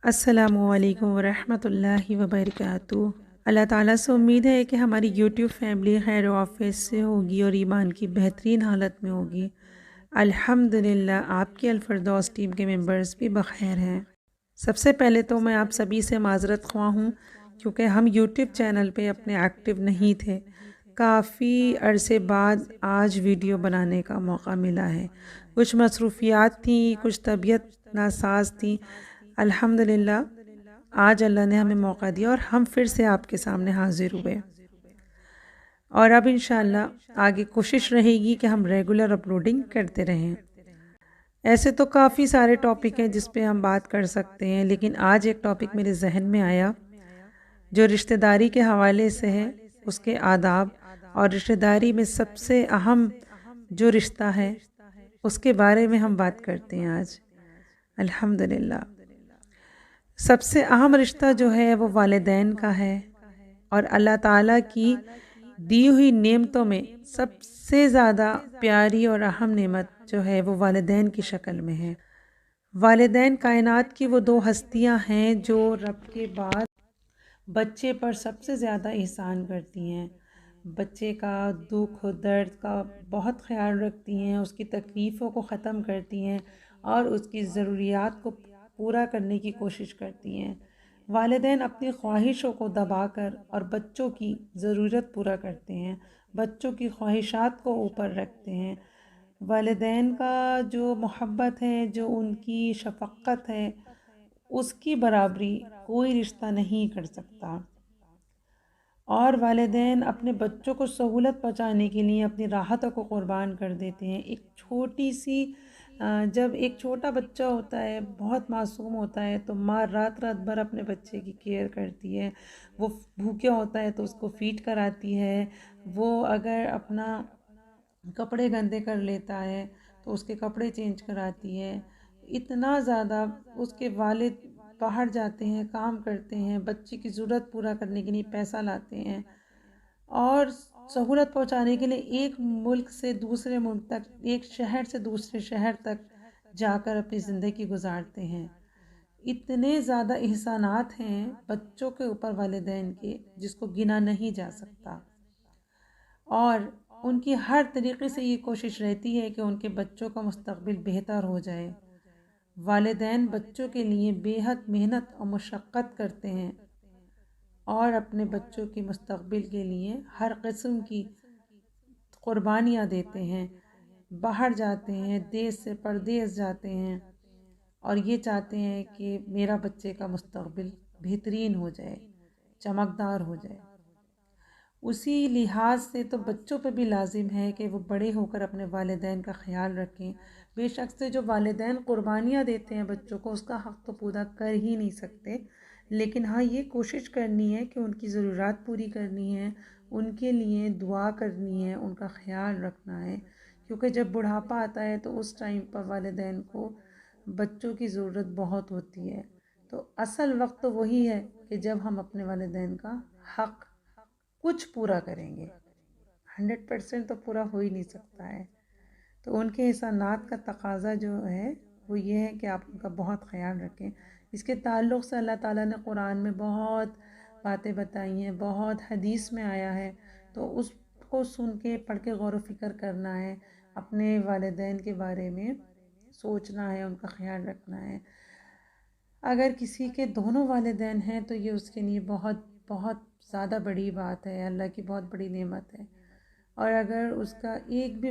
السلام علیکم ورحمۃ اللہ وبرکاتہ۔ اللہ تعالیٰ سے امید ہے کہ ہماری یوٹیوب فیملی خیر و عافیت سے ہوگی اور ایمان کی بہترین حالت میں ہوگی۔ الحمدللہ آپ کی الفردوس ٹیم کے ممبرز بھی بخیر ہیں۔ سب سے پہلے تو میں آپ سبھی سے معذرت خواہ ہوں کیونکہ ہم یوٹیوب چینل پہ اپنے ایکٹیو نہیں تھے۔ کافی عرصے بعد آج ویڈیو بنانے کا موقع ملا ہے۔ کچھ مصروفیات تھیں، کچھ طبیعت ناساز تھیں۔ الحمدللہ آج اللہ نے ہمیں موقع دیا اور ہم پھر سے آپ کے سامنے حاضر ہوئے، اور اب انشاءاللہ آگے کوشش رہے گی کہ ہم ریگولر اپلوڈنگ کرتے رہیں۔ ایسے تو کافی سارے ٹاپک ہیں جس پہ ہم بات کر سکتے ہیں، لیکن آج ایک ٹاپک میرے ذہن میں آیا جو رشتہ داری کے حوالے سے ہے، اس کے آداب اور رشتہ داری میں سب سے اہم جو رشتہ ہے اس کے بارے میں ہم بات کرتے ہیں آج۔ الحمدللہ سب سے اہم رشتہ جو ہے وہ والدین کا ہے، اور اللہ تعالیٰ کی دی ہوئی نعمتوں میں سب سے زیادہ پیاری اور اہم نعمت جو ہے وہ والدین کی شکل میں ہے۔ والدین کائنات کی وہ دو ہستیاں ہیں جو رب کے بعد بچے پر سب سے زیادہ احسان کرتی ہیں، بچے کا دکھ و درد کا بہت خیال رکھتی ہیں، اس کی تکلیفوں کو ختم کرتی ہیں اور اس کی ضروریات کو پورا کرنے کی کوشش کرتی ہیں۔ والدین اپنی خواہشوں کو دبا کر اور بچوں کی ضرورت پورا کرتے ہیں، بچوں کی خواہشات کو اوپر رکھتے ہیں۔ والدین کا جو محبت ہے، جو ان کی شفقت ہے، اس کی برابری کوئی رشتہ نہیں کر سکتا۔ اور والدین اپنے بچوں کو سہولت پہنچانے کے لیے اپنی راحتوں کو قربان کر دیتے ہیں۔ ایک چھوٹی سی جب ایک چھوٹا بچہ ہوتا ہے، بہت معصوم ہوتا ہے، تو ماں رات رات بھر اپنے بچے کی کیئر کرتی ہے۔ وہ بھوکا ہوتا ہے تو اس کو فیڈ کراتی ہے، وہ اگر اپنا کپڑے گندے کر لیتا ہے تو اس کے کپڑے چینج کراتی ہے۔ اتنا زیادہ اس کے والد باہر جاتے ہیں، کام کرتے ہیں، بچے کی ضرورت پورا کرنے کے لیے پیسہ لاتے ہیں اور سہولت پہنچانے کے لیے ایک ملک سے دوسرے ملک تک، ایک شہر سے دوسرے شہر تک جا کر اپنی زندگی گزارتے ہیں۔ اتنے زیادہ احسانات ہیں بچوں کے اوپر والدین کے جس کو گنا نہیں جا سکتا، اور ان کی ہر طریقے سے یہ کوشش رہتی ہے کہ ان کے بچوں کا مستقبل بہتر ہو جائے۔ والدین بچوں کے لیے بے حد محنت اور مشقت کرتے ہیں اور اپنے بچوں کے مستقبل کے لیے ہر قسم کی قربانیاں دیتے ہیں، باہر جاتے ہیں، دیس سے پردیس جاتے ہیں اور یہ چاہتے ہیں کہ میرا بچے کا مستقبل بہترین ہو جائے، چمکدار ہو جائے۔ اسی لحاظ سے تو بچوں پہ بھی لازم ہے کہ وہ بڑے ہو کر اپنے والدین کا خیال رکھیں۔ بے شک سے جو والدین قربانیاں دیتے ہیں بچوں کو، اس کا حق تو پورا کر ہی نہیں سکتے، لیکن ہاں یہ کوشش کرنی ہے کہ ان کی ضروریات پوری کرنی ہے، ان کے لیے دعا کرنی ہے، ان کا خیال رکھنا ہے، کیونکہ جب بڑھاپا آتا ہے تو اس ٹائم پر والدین کو بچوں کی ضرورت بہت ہوتی ہے۔ تو اصل وقت تو وہی ہے کہ جب ہم اپنے والدین کا حق کچھ پورا کریں گے۔ 100% تو پورا ہو ہی نہیں سکتا ہے، تو ان کے احسانات کا تقاضا جو ہے وہ یہ ہے کہ آپ ان کا بہت خیال رکھیں۔ اس کے تعلق سے اللہ تعالیٰ نے قرآن میں بہت باتیں بتائی ہیں، بہت حدیث میں آیا ہے، تو اس کو سن کے پڑھ کے غور و فکر کرنا ہے، اپنے والدین کے بارے میں سوچنا ہے، ان کا خیال رکھنا ہے۔ اگر کسی کے دونوں والدین ہیں تو یہ اس کے لیے بہت بہت زیادہ بڑی بات ہے، اللہ کی بہت بڑی نعمت ہے، اور اگر اس کا ایک بھی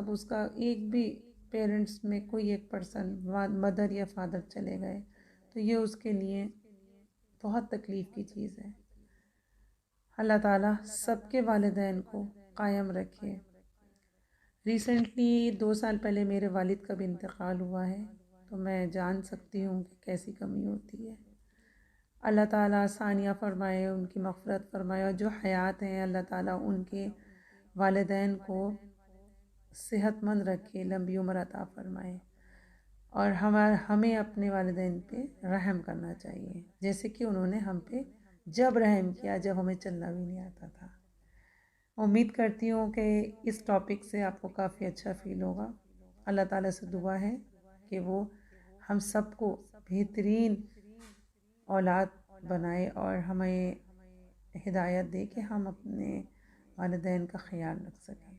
اس کا ایک بھی پیرنٹس میں کوئی ایک پرسن مدر یا فادر چلے گئے تو یہ اس کے لیے بہت تکلیف کی چیز ہے۔ اللہ تعالیٰ سب کے والدین کو قائم رکھے۔ ریسنٹلی 2 سال پہلے میرے والد کا بھی انتقال ہوا ہے، تو میں جان سکتی ہوں کہ کیسی کمی ہوتی ہے۔ اللہ تعالیٰ ثانیہ فرمائے، ان کی مغفرت فرمائے، اور جو حیات ہیں اللہ تعالیٰ ان کے والدین کو صحت مند رکھے، لمبی عمر عطا فرمائے، اور ہمیں اپنے والدین پہ رحم کرنا چاہیے، جیسے کہ انہوں نے ہم پہ جب رحم کیا جب ہمیں چلنا بھی نہیں آتا تھا۔ امید کرتی ہوں کہ اس ٹاپک سے آپ کو کافی اچھا فیل ہوگا۔ اللہ تعالیٰ سے دعا ہے کہ وہ ہم سب کو بہترین اولاد بنائے اور ہمیں ہدایت دے کہ ہم اپنے والدین کا خیال رکھ سکیں۔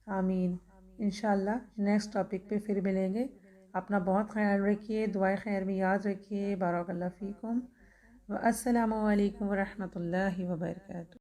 آمین۔ انشاءاللہ نیکسٹ ٹاپک پہ پھر ملیں گے۔ اپنا بہت خیال رکھیے، دعائے خیر میں یاد رکھیے۔ بارک اللہ فیکم۔ السلام علیکم ورحمۃ اللہ وبرکاتہ۔